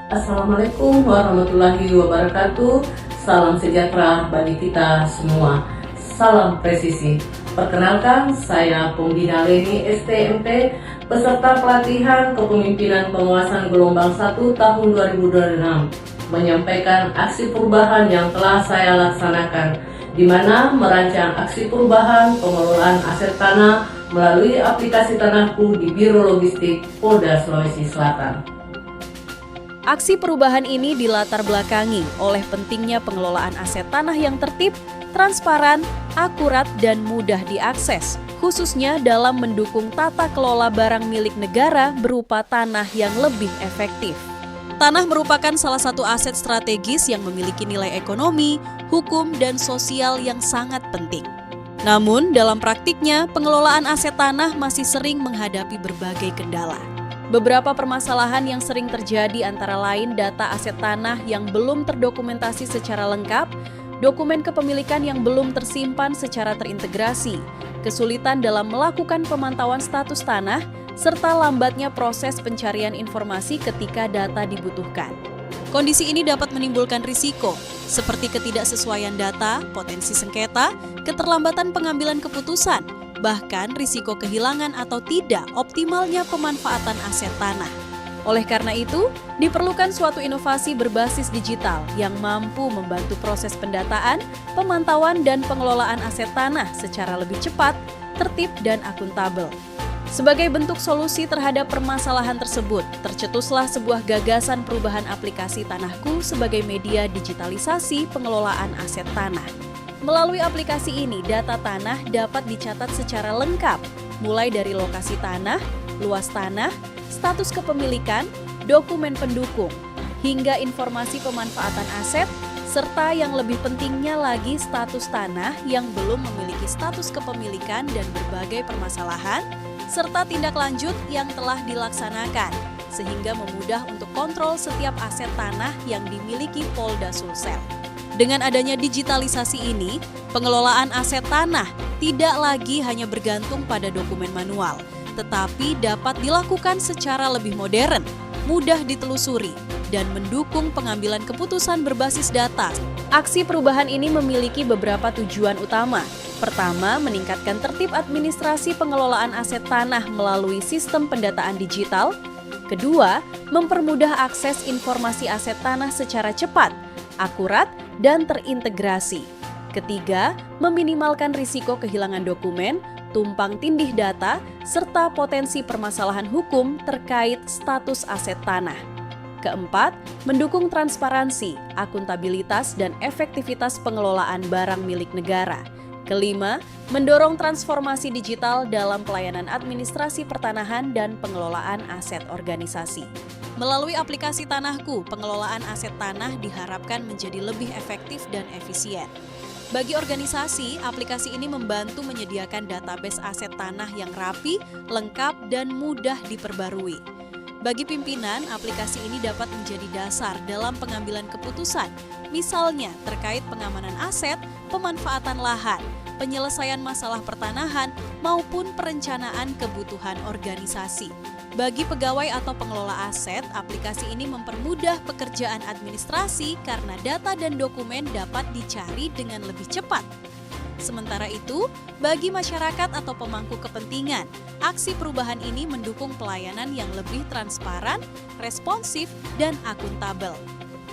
Assalamualaikum warahmatullahi wabarakatuh. Salam sejahtera bagi kita semua. Salam presisi. Perkenalkan, saya Pembina Leni STMT, peserta pelatihan kepemimpinan penguasaan gelombang 1 tahun 2026, menyampaikan aksi perubahan yang telah saya laksanakan, di mana merancang aksi perubahan pengelolaan aset tanah melalui aplikasi Tanahku di Biro Logistik Polda Sulawesi Selatan. Aksi perubahan ini dilatar belakangi oleh pentingnya pengelolaan aset tanah yang tertib, transparan, akurat, dan mudah diakses, khususnya dalam mendukung tata kelola barang milik negara berupa tanah yang lebih efektif. Tanah merupakan salah satu aset strategis yang memiliki nilai ekonomi, hukum, dan sosial yang sangat penting. Namun, dalam praktiknya, pengelolaan aset tanah masih sering menghadapi berbagai kendala. Beberapa permasalahan yang sering terjadi antara lain data aset tanah yang belum terdokumentasi secara lengkap, dokumen kepemilikan yang belum tersimpan secara terintegrasi, kesulitan dalam melakukan pemantauan status tanah, serta lambatnya proses pencarian informasi ketika data dibutuhkan. Kondisi ini dapat menimbulkan risiko, seperti ketidaksesuaian data, potensi sengketa, keterlambatan pengambilan keputusan, bahkan risiko kehilangan atau tidak optimalnya pemanfaatan aset tanah. Oleh karena itu, diperlukan suatu inovasi berbasis digital yang mampu membantu proses pendataan, pemantauan, dan pengelolaan aset tanah secara lebih cepat, tertib, dan akuntabel. Sebagai bentuk solusi terhadap permasalahan tersebut, tercetuslah sebuah gagasan perubahan aplikasi Tanahku sebagai media digitalisasi pengelolaan aset tanah. Melalui aplikasi ini, data tanah dapat dicatat secara lengkap, mulai dari lokasi tanah, luas tanah, status kepemilikan, dokumen pendukung, hingga informasi pemanfaatan aset, serta yang lebih pentingnya lagi status tanah yang belum memiliki status kepemilikan dan berbagai permasalahan, serta tindak lanjut yang telah dilaksanakan, sehingga memudah untuk kontrol setiap aset tanah yang dimiliki Polda Sulsel. Dengan adanya digitalisasi ini, pengelolaan aset tanah tidak lagi hanya bergantung pada dokumen manual, tetapi dapat dilakukan secara lebih modern, mudah ditelusuri, dan mendukung pengambilan keputusan berbasis data. Aksi perubahan ini memiliki beberapa tujuan utama. Pertama, meningkatkan tertib administrasi pengelolaan aset tanah melalui sistem pendataan digital. Kedua, mempermudah akses informasi aset tanah secara cepat, akurat, dan terintegrasi. Ketiga, meminimalkan risiko kehilangan dokumen, tumpang tindih data, serta potensi permasalahan hukum terkait status aset tanah. Keempat, mendukung transparansi, akuntabilitas, dan efektivitas pengelolaan barang milik negara. Kelima, mendorong transformasi digital dalam pelayanan administrasi pertanahan dan pengelolaan aset organisasi. Melalui aplikasi Tanahku, pengelolaan aset tanah diharapkan menjadi lebih efektif dan efisien. Bagi organisasi, aplikasi ini membantu menyediakan database aset tanah yang rapi, lengkap, dan mudah diperbarui. Bagi pimpinan, aplikasi ini dapat menjadi dasar dalam pengambilan keputusan, misalnya terkait pengamanan aset, pemanfaatan lahan, penyelesaian masalah pertanahan, maupun perencanaan kebutuhan organisasi. Bagi pegawai atau pengelola aset, aplikasi ini mempermudah pekerjaan administrasi karena data dan dokumen dapat dicari dengan lebih cepat. Sementara itu, bagi masyarakat atau pemangku kepentingan, aksi perubahan ini mendukung pelayanan yang lebih transparan, responsif, dan akuntabel.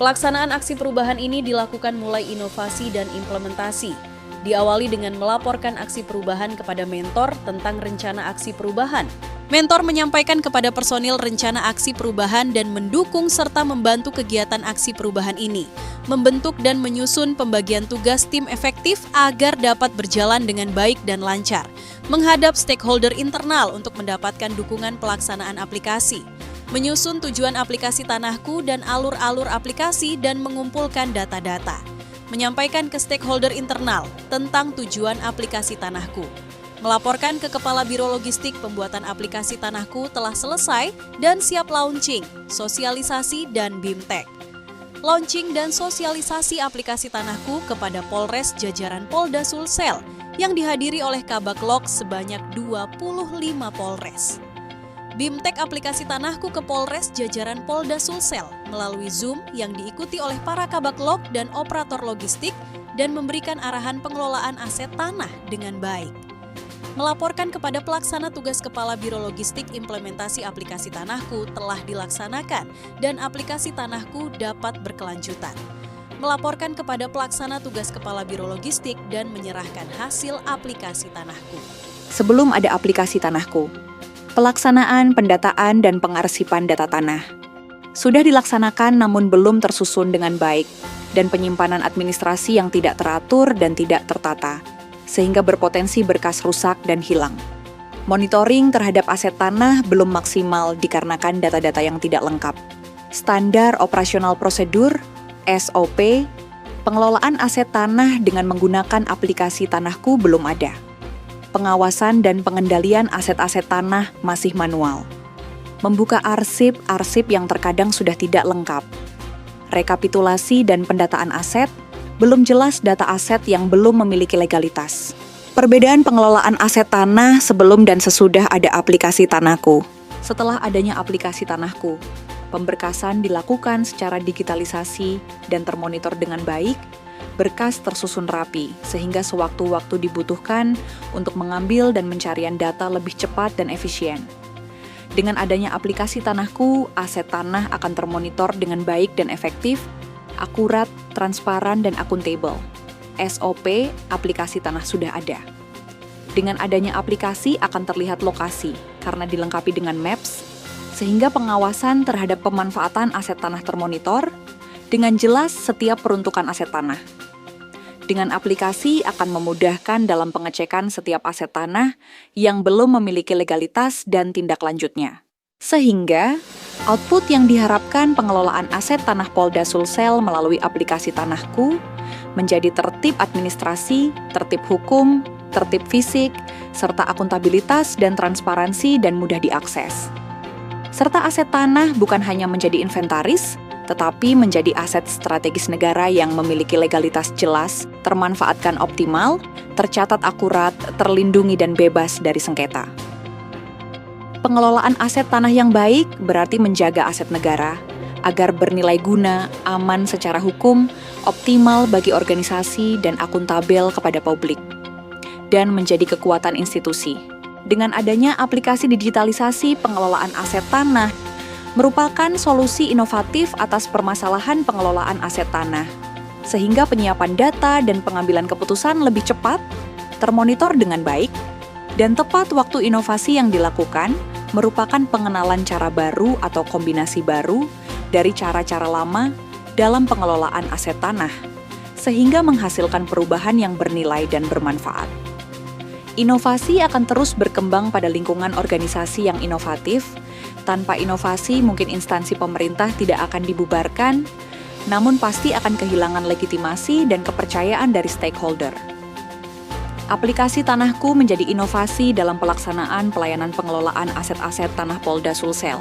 Pelaksanaan aksi perubahan ini dilakukan mulai inovasi dan implementasi. Diawali dengan melaporkan aksi perubahan kepada mentor tentang rencana aksi perubahan. Mentor menyampaikan kepada personil rencana aksi perubahan dan mendukung serta membantu kegiatan aksi perubahan ini, membentuk dan menyusun pembagian tugas tim efektif agar dapat berjalan dengan baik dan lancar, menghadap stakeholder internal untuk mendapatkan dukungan pelaksanaan aplikasi, menyusun tujuan aplikasi Tanahku dan alur-alur aplikasi dan mengumpulkan data-data, menyampaikan ke stakeholder internal tentang tujuan aplikasi Tanahku, melaporkan ke Kepala Biro Logistik pembuatan aplikasi Tanahku telah selesai dan siap launching, sosialisasi, dan BIMTEK. Launching dan sosialisasi aplikasi Tanahku kepada Polres jajaran Polda Sulsel yang dihadiri oleh Kabak Lok sebanyak 25 Polres. Bimtek aplikasi Tanahku ke Polres jajaran Polda Sulsel melalui Zoom yang diikuti oleh para kabaklok dan operator logistik dan memberikan arahan pengelolaan aset tanah dengan baik. Melaporkan kepada pelaksana tugas Kepala Biro Logistik implementasi aplikasi Tanahku telah dilaksanakan dan aplikasi Tanahku dapat berkelanjutan. Melaporkan kepada pelaksana tugas Kepala Biro Logistik dan menyerahkan hasil aplikasi Tanahku. Sebelum ada aplikasi Tanahku, pelaksanaan, pendataan, dan pengarsipan data tanah sudah dilaksanakan namun belum tersusun dengan baik dan penyimpanan administrasi yang tidak teratur dan tidak tertata, sehingga berpotensi berkas rusak dan hilang. Monitoring terhadap aset tanah belum maksimal dikarenakan data-data yang tidak lengkap. Standar operasional prosedur, SOP, pengelolaan aset tanah dengan menggunakan aplikasi Tanahku belum ada. Pengawasan dan pengendalian aset-aset tanah masih manual. Membuka arsip yang terkadang sudah tidak lengkap. Rekapitulasi dan pendataan aset, belum jelas data aset yang belum memiliki legalitas. Perbedaan pengelolaan aset tanah sebelum dan sesudah ada aplikasi Tanahku. Setelah adanya aplikasi Tanahku, pemberkasan dilakukan secara digitalisasi dan termonitor dengan baik, berkas tersusun rapi, sehingga sewaktu-waktu dibutuhkan untuk mengambil dan pencarian data lebih cepat dan efisien. Dengan adanya aplikasi Tanahku, aset tanah akan termonitor dengan baik dan efektif, akurat, transparan, dan akuntabel. SOP, aplikasi tanah sudah ada. Dengan adanya aplikasi akan terlihat lokasi, karena dilengkapi dengan maps, sehingga pengawasan terhadap pemanfaatan aset tanah termonitor, dengan jelas setiap peruntukan aset tanah. Dengan aplikasi akan memudahkan dalam pengecekan setiap aset tanah yang belum memiliki legalitas dan tindak lanjutnya. Sehingga, output yang diharapkan pengelolaan aset tanah Polda Sulsel melalui aplikasi Tanahku menjadi tertib administrasi, tertib hukum, tertib fisik, serta akuntabilitas dan transparansi dan mudah diakses. Serta aset tanah bukan hanya menjadi inventaris, tetapi menjadi aset strategis negara yang memiliki legalitas jelas, termanfaatkan optimal, tercatat akurat, terlindungi dan bebas dari sengketa. Pengelolaan aset tanah yang baik berarti menjaga aset negara agar bernilai guna, aman secara hukum, optimal bagi organisasi dan akuntabel kepada publik, dan menjadi kekuatan institusi. Dengan adanya aplikasi digitalisasi pengelolaan aset tanah, merupakan solusi inovatif atas permasalahan pengelolaan aset tanah, sehingga penyiapan data dan pengambilan keputusan lebih cepat, termonitor dengan baik, dan tepat waktu. Inovasi yang dilakukan merupakan pengenalan cara baru atau kombinasi baru dari cara-cara lama dalam pengelolaan aset tanah, sehingga menghasilkan perubahan yang bernilai dan bermanfaat. Inovasi akan terus berkembang pada lingkungan organisasi yang inovatif. Tanpa inovasi, mungkin instansi pemerintah tidak akan dibubarkan, namun pasti akan kehilangan legitimasi dan kepercayaan dari stakeholder. Aplikasi Tanahku menjadi inovasi dalam pelaksanaan pelayanan pengelolaan aset-aset tanah Polda Sulsel,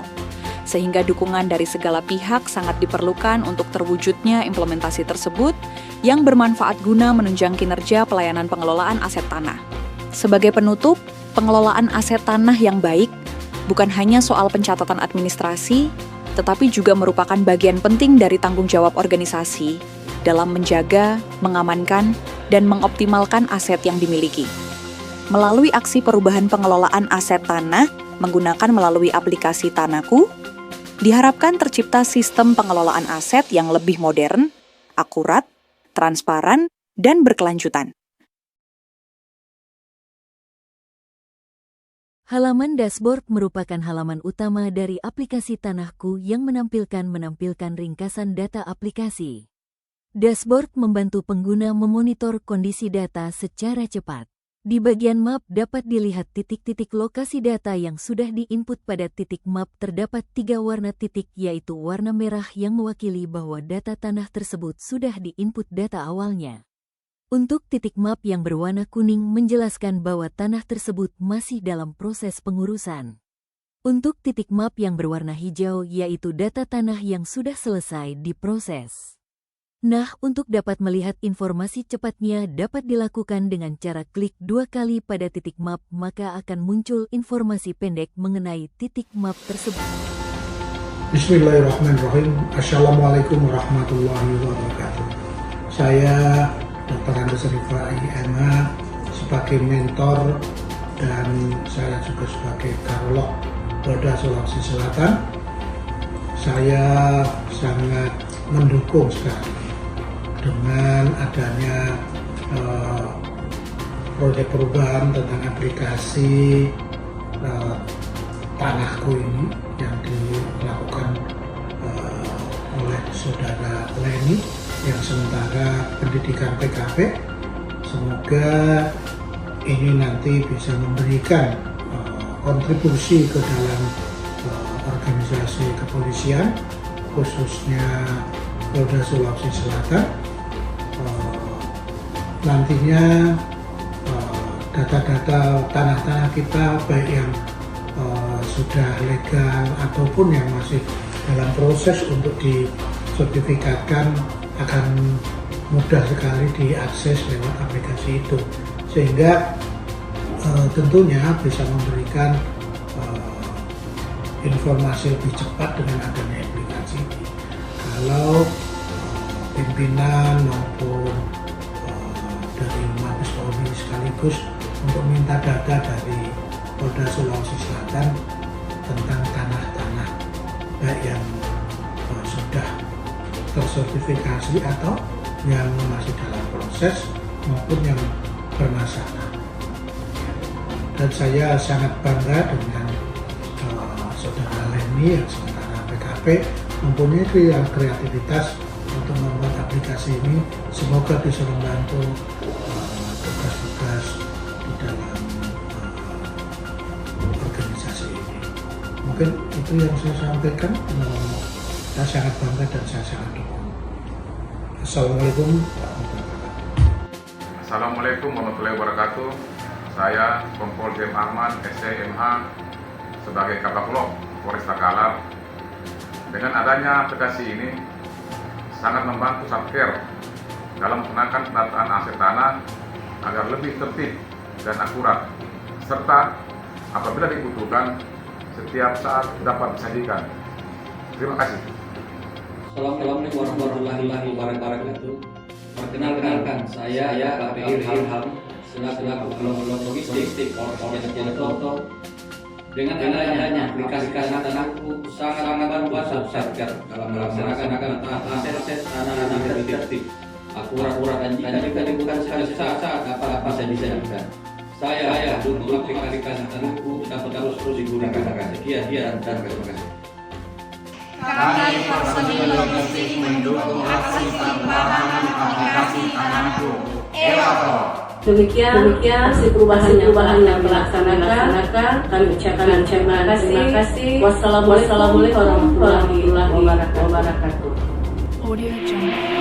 sehingga dukungan dari segala pihak sangat diperlukan untuk terwujudnya implementasi tersebut yang bermanfaat guna menunjang kinerja pelayanan pengelolaan aset tanah. Sebagai penutup, pengelolaan aset tanah yang baik bukan hanya soal pencatatan administrasi, tetapi juga merupakan bagian penting dari tanggung jawab organisasi dalam menjaga, mengamankan, dan mengoptimalkan aset yang dimiliki. Melalui aksi perubahan pengelolaan aset tanah menggunakan melalui aplikasi Tanahku, diharapkan tercipta sistem pengelolaan aset yang lebih modern, akurat, transparan, dan berkelanjutan. Halaman dashboard merupakan halaman utama dari aplikasi Tanahku yang menampilkan ringkasan data aplikasi. Dashboard membantu pengguna memonitor kondisi data secara cepat. Di bagian map dapat dilihat titik-titik lokasi data yang sudah diinput. Pada titik map terdapat 3 warna titik, yaitu warna merah yang mewakili bahwa data tanah tersebut sudah diinput data awalnya. Untuk titik map yang berwarna kuning menjelaskan bahwa tanah tersebut masih dalam proses pengurusan. Untuk titik map yang berwarna hijau yaitu data tanah yang sudah selesai diproses. Nah, untuk dapat melihat informasi cepatnya dapat dilakukan dengan cara klik 2 kali pada titik map, maka akan muncul informasi pendek mengenai titik map tersebut. Bismillahirrahmanirrahim. Assalamualaikum warahmatullahi wabarakatuh. Saya Dr. Andes Rifai, MH, sebagai mentor dan saya juga sebagai karolog Polda Sulawesi Selatan. Saya sangat mendukung sekali dengan adanya proyek perubahan tentang aplikasi Tanahku ini yang dilakukan oleh saudara Leni yang sementara pendidikan PKP. Semoga ini nanti bisa memberikan kontribusi ke dalam organisasi kepolisian, khususnya Polda Sulawesi Selatan. Nantinya data-data tanah-tanah kita, baik yang sudah legal ataupun yang masih dalam proses untuk disertifikatkan, akan mudah sekali diakses lewat aplikasi itu, sehingga tentunya bisa memberikan informasi lebih cepat dengan adanya aplikasi ini. Kalau pimpinan maupun dari Mabes Polri sekaligus untuk minta data dari Polda Sulawesi Selatan tentang tanah-tanah baik yang sudah tersertifikasi atau yang masih dalam proses maupun yang bermasalah. Dan saya sangat bangga dengan saudara Leni yang sementara PKP mempunyai kreativitas untuk membuat aplikasi ini. Semoga bisa membantu tugas-tugas di dalam organisasi ini. Mungkin itu yang saya sampaikan. Saya sangat bangga dan saya sangat dukung. Assalamualaikum warahmatullahi wabarakatuh. Assalamualaikum warahmatullahi wabarakatuh. Saya Kompol Jem Ahmad, SCMH, sebagai Kabaklok Polresta Kalar. Dengan adanya aplikasi ini sangat membantu Satker dalam melaksanakan penataan aset tanah agar lebih tertib dan akurat, serta apabila dibutuhkan setiap saat dapat disajikan. Terima kasih. Assalamualaikum warahmatullahi wabarakatuh. Perkenalkan, saya KPI Ilham selaku logistik Orto. Dengan adanya aplikasi Tanahku sangat membantu Satker dalam melaksanakan aset tanah yang tertib, akurat dan jika dibutuhkan saat apa saja disajikan. Saya dukung aplikasi Tanahku dapat terus digunakan. Sekian dan terima kasih. Kami personil logistik mendukung aksi perubahan aplikasi Tanahku. Ewato. Demikian aksi perubahan yang dilaksanakan. Kami ucapkan terima kasih. Wassalamualaikum warahmatullahi wabarakatuh. Audio Jungle.